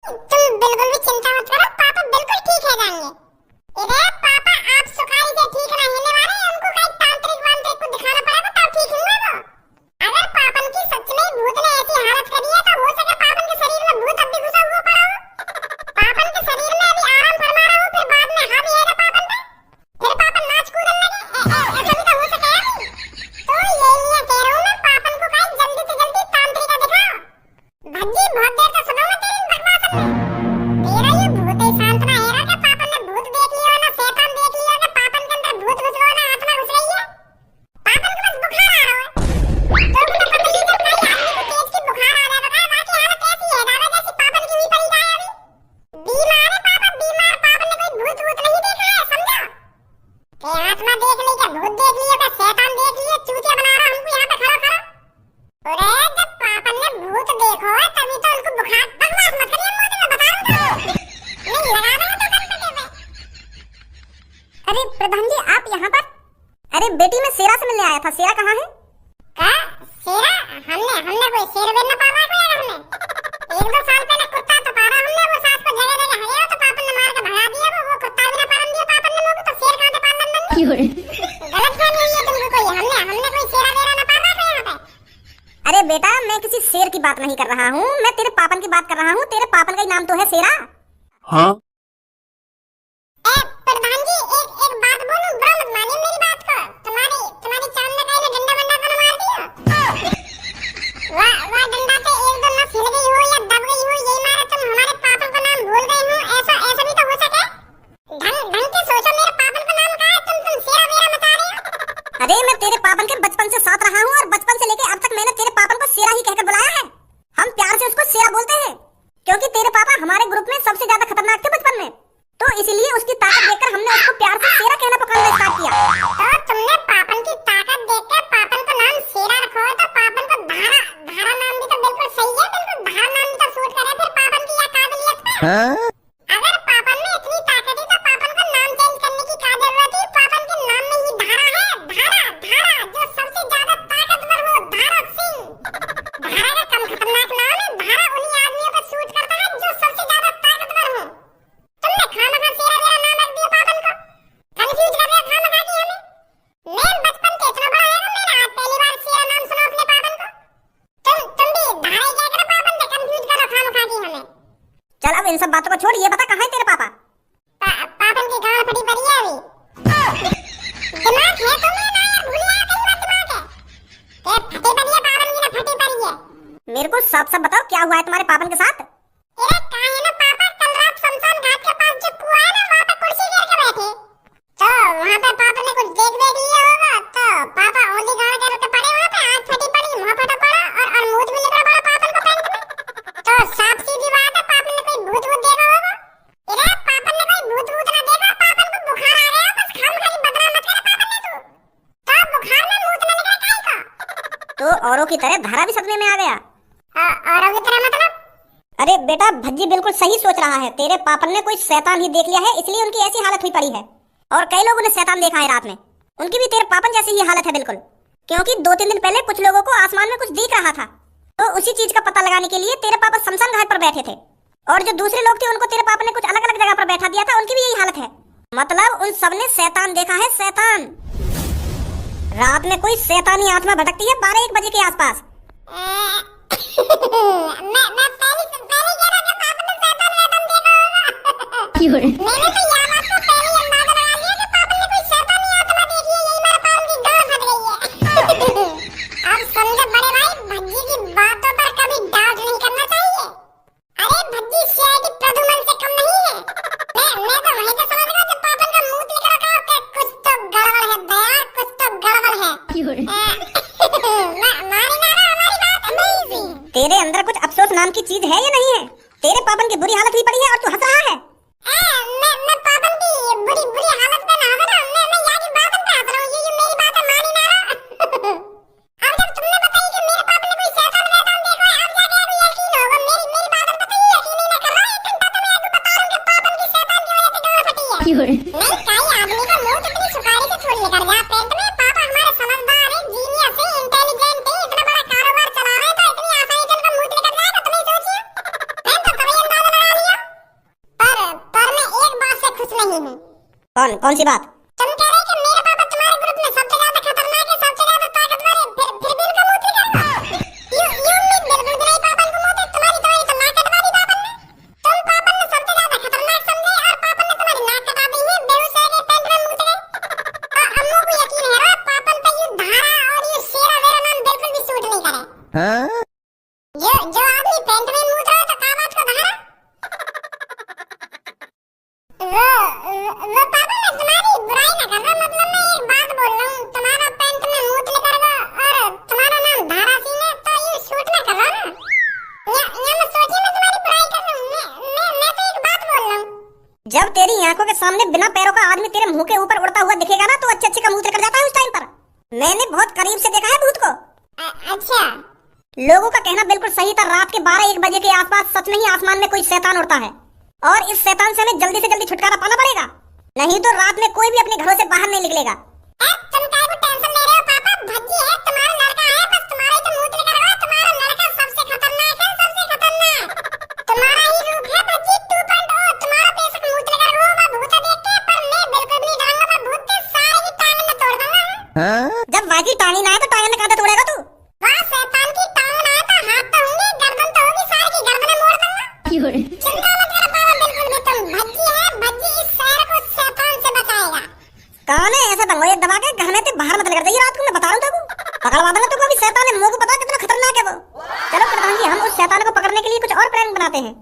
तुम बिल्कुल भी चिंता मत करो, पापा बिल्कुल ठीक है जाएंगे। इधर पापा आप सुखारी से ठीक ना हिलने वाले, उनको कहीं तांत्रिक वांत्रिक को दिखाना पड़ेगा तब ठीक हिलना वो। अगर पापन की सच में भूत ने ऐसी हालत करी है तो हो सके पापन के शरीर में भूत अब भी घुसा हुआ पड़ा हो। पापन के शरीर में अभी आराम फरमा रहा हो, फिर बाद में हावी आएगा पापन पे, फिर पापन नाच कूदने लगे, ऐसा भी तो हो सके अभी। तो ये कह रहा हूं मैं, पापन को कहीं जल्दी से जल्दी तांत्रिक का दिखाओ। भज्जी बहुत देर से सुना मैं तेरी बकवास में, तेरा ये भूत ही शांत ना हेरा के पापन ने भूत देख लिया ना शैतान देख लिया कि पापन के अंदर भूत घुस गया ना आत्मा घुस रही है। पापन को बस बुखार आ रहा है, तो मुझे पता नहीं जब कहीं आदमी को तेज की बुखार आ जाए तो बाकी हालत कैसी है दादा, जैसी पापन की हुई पड़ी जाए अभी। बीमार है पापा, बीमार। पापन ने कोई भूत भूत नहीं देखा है, समझो कि आत्मा देख ली, क्या भूत देख लिया, क्या शैतान देख लिया, चूतिया बना रहा हमको यहाँ पे खड़ा खड़ा। अरे जब पापन ने भूत देखो है तभी तो उनको बुखार, बकवास मत करिए, मुझे मैं बता रहा हूँ नहीं लगा देंगे तो कल पे। अरे प्रधान जी आप यहाँ पर? अरे बेटी मैं शेरा से मिलने आया था, शेरा कहाँ है? का शेरा? हमने कोई शेर वेर ना पाला कोई हमने। एक दो साल पहले कुत्ता तो पाला हमने, वो सास को जगह जगह हरिया तो पापन ने मार के भगा दिया, वो कुत्ता भी ना पालन दिया पापन ने लोग, तो शेर कहाँ से पाल लेंगे? गलत फहमी हुई है तुमको कोई, हमने कोई शेरा वेरा ना पाला कोई यहाँ पे। अरे बेटा मैं किसी शेर की बात नहीं कर रहा हूँ, मैं तेरे पापन की बात कर रहा हूँ। तेरे पापन का ही नाम तो है शेरा। हाँ प्रधान जी एक बात बोलूं, बुरा मत मानिए मेरी बात को। तुम्हारी चांद ने कहीं डंडा वंडा तो न मार दिया? वाह डंडा पे एक दो नस हिल गई हो या दब गई हो, यही मारे तुम हमारे पापन का नाम भूल गए हो, ऐसा भी तो हो सके। ढंग के सोचो, मेरे पापन का नाम कहाँ है? तुम शेरा वेरा बता रहे हो। अरे मैं तेरे पापन के बचपन से साथ रहा हूँ और बचपन से लेके अब तक मैंने तेरे पापन को शेरा ही कहकर बुलाया है। हम प्यार से उसको शेरा बोलते हैं क्योंकि तेरे पापा हमारे ग्रुप में सबसे ज्यादा खतरनाक थे बचपन में, तो इसीलिए उसकी ताकत देखकर हमने उसको प्यार से शेरा कहना पुकारना स्टार्ट किया। तो तुमने पापन की ताकत देखकर पापन का नाम शेरा रखा है, तो पापन को धारा नाम भी तो बिल्कुल सही है, बिल्कुल धारा नाम भी तो सूट करे फिर पापन की यह काबिलियत पर। अगर पापन में इतनी ताकत है तो पापन का नाम चेंज करने की क्या जरूरत है? पापन के नाम में ही धारा है, धारा जो सबसे ज्यादा ताकतवर हो, धारा सिंह। धारा का कम खतरनाक नाम है, धारा उन्हीं आदमियों को सूट करता है जो सबसे ज्यादा ताकतवर हो। तुमने खामखा शेरा वेरा नाम रख दिया पापन को, कंफ्यूज कर रहे हो खामखा की हमें। मैं बचपन के इतना बड़ा है, मैंने आज पहली बार शेरा नाम सुना अपने पापन को। तुम भी धारा क्या करो पापन से कंफ्यूज करो खामखा की हमें। चल अब इन सब बातों को छोड़, ये बता कहाँ है तेरे पापा? पापन की गांव फटी पड़ी है अभी। दिमाग है तुम्हें ना यार, भूल गया कई बार दिमाग है। फटी पड़ी है पापन की, ना फटी पड़ी है। मेरे को साफ साफ बताओ क्या हुआ है तुम्हारे पापन के साथ? अरे कहाँ है ना पापा, कल रात शमशान घाट के पास जो कुआं है ना वहाँ पे कुर्सी घेर के बैठे, तो वहाँ पे पापा ने कुछ देख लिया होगा, तो पापा ओली गाड़ के रुके पड़े वहाँ पे, आँख फटी पड़ी, मुँह फटा पड़ा और मूत भी निकला पड़ा पापन को पैंट में। तो साफ सीधी बात है पापन ने कोई भूत वूत देखा होगा। इधर पापन ने कोई भूत वूत ना देखा, पापन को बुखार आ गया, बस खामखा बदनाम मत कर पापन ने तू। तो बुखार में मूत ना निकले कहीं का। तो औरों की तरह धारा भी सदमे में आ गया। औरों की तरह मतलब? अरे बेटा भज्जी बिल्कुल सही सोच रहा है, तेरे पापन ने कोई शैतान ही देख लिया है, इसलिए उनकी ऐसी हालत हुई पड़ी है। और कई लोगों ने शैतान देखा है रात में, उनकी भी तेरे पापन जैसी ही हालत है बिल्कुल। क्योंकि 2-3 दिन पहले कुछ लोगों को आसमान में कुछ दिख रहा था, तो उसी चीज का पता लगाने के लिए तेरे पापा शमशान घाट पर बैठे थे, और जो दूसरे लोग थे उनको तेरे पापा ने कुछ अलग अलग जगह पर बैठा दिया था, उनकी भी यही हालत है। मतलब उन सब ने शैतान देखा है, शैतान। रात में कोई शैतानी आत्मा भटकती है 12-1 बजे के आसपास। मैं पहले कह रहा था पापन ने शैतान वैतान देखा होगा। मैंने तो यार आपको पहले ही अंदाजा लगा लिया कि पापन ने कोई शैतानी आत्मा देखी है, यही मेरे पापन की गांड फट गई है। अब समझो बड़े भाई, भज्जी की बातों पर कभी डाउट नहीं करना चाहिए। अरे भज्जी सीआईडी प्रदुमन से कम नहीं है। मैं तो वहीं से समझ गया जब पापन का मुंह निकल रहा था, कुछ तो गड़बड़ है दयाल, कुछ तो गड़बड़ है। मानी ना हमारी बात नहीं। तेरे अंदर कुछ अफसोस नाम की चीज है या नहीं है? तेरे पापन की बुरी हालत हुई पड़ी है और तू हंस रहा है। मैं पापन की बुरी हालत पे ना हंस रहा हूं, मैं यहाँ की बात पे हंस रहा हूं, ये मेरी बात है, मानी ना रहा। अब जब तुमने बताई कि मेरे पापन ने कोई शैतान वैतान देखा है, अब जाके अभी यकीन होगा। मेरी बात पे तो यकीन ही ना कर रहा है, 1 घंटा तो मैं आपको बता रहा हूं कि पापन की शैतान की वजह से गांड फटी है। नहीं कहीं आदमी का मुंह कितनी सुपारी से थोड़ी निकल गया पेट में। पापा हमारे समझदार है, जीनियस है, इंटेलिजेंट है, इतना बड़ा कारोबार चला रहे हैं, तो इतनी आसानी से उनका मुंह निकल जाएगा तो नहीं सोचिए। मैं तो कभी अंदाजा लगा लिया रही हूँ। कौन सी बात? तुम कह रहे कि मेरे पापा तुम्हारे ग्रुप में सबसे ज्यादा खतरनाक है, सबसे ज्यादा ताकतवर है, फिर भी उनका मुंह दिखा रहे हो। यू उम्मीद बिल्कुल भी नहीं पापा को मुंह देख, तुम्हारी तो नाक कटवा दी पापा ने। तुम पापा ने सबसे ज्यादा खतरनाक समझे और पापा ने तुम्हारी नाक कटा दी है, बेहोश हो गए, पैंट में मुंह गए। और अम्मू को यकीन है पापा पे ये धारा और ये शेरा वेरा नाम बिल्कुल भी सूट नहीं करे। जो आदमी पैंट में मुंह तो का बात को धारा वो पापा मैं तुम्हारी बुराई ना कर रहा, मतलब मैं एक बात बोल रहा हूँ, तुम्हारा पैंट में मूत लेकर और तुम्हारा नाम धारा सिंह है तो ये शूट ना कर रहा ना। या मैं सोचिए मैं तुम्हारी बुराई कर रहा हूँ, मैं तो एक बात बोल रहा हूँ। जब तेरी आंखों के सामने बिना पैरों का आदमी तेरे मुंह के ऊपर उड़ता हुआ दिखेगा ना तो अच्छे का मुंह लेकर जाता है उस टाइम पर। मैंने बहुत करीब से देखा है भूत को। अच्छा, लोगों का कहना बिल्कुल सही था, रात के 12-1 बजे के आसपास सच में ही आसमान में कोई शैतान उड़ता है और इस शैतान से हमें जल्दी से जल्दी छुटकारा पाना पड़ेगा, नहीं तो रात में कोई भी अपने घरों से बाहर नहीं निकलेगा। तुम काहे को टेंशन ले रहे हो पापा? भज्जी है, तुम्हारा लड़का है, बस तुम्हारा ही तो मूत लेकर आएगा। तुम्हारा लड़का सबसे खतरनाक है, सबसे खतरनाक। तुम्हारा ही रूप है भज्जी 2.0। तुम्हारा बेशक मूत लेकर वो मैं भूत देख के, पर मैं बिल्कुल भी नहीं डरूंगा। मैं भूत के सारे की टांग में तोड़ दूंगा। जब वाकई टांगी ना है तो टांग में कहां से तोड़ेगा तू? वहाँ शैतान की टांग ना है तो हाथ तो होंगे, गर्दन तो होगी, सारे की गर्दनें मोड़ दूंगा। चिंता मत करो पापा, बिल्कुल भी तुम भज्जी है, भज्जी इस शहर को शैतान से बचाएगा। कौन है ऐसा दंगोए दबा के घर में से बाहर मत निकल जाइए रात को, मैं बता रहा हूं तेको। पकड़वा दूंगा तुमको, अभी शैतान है, मुंह को पता कितना खतरनाक है वो। चलो प्रधान जी हम उस शैतान को पकड़ने के लिए कुछ और प्लान बनाते हैं।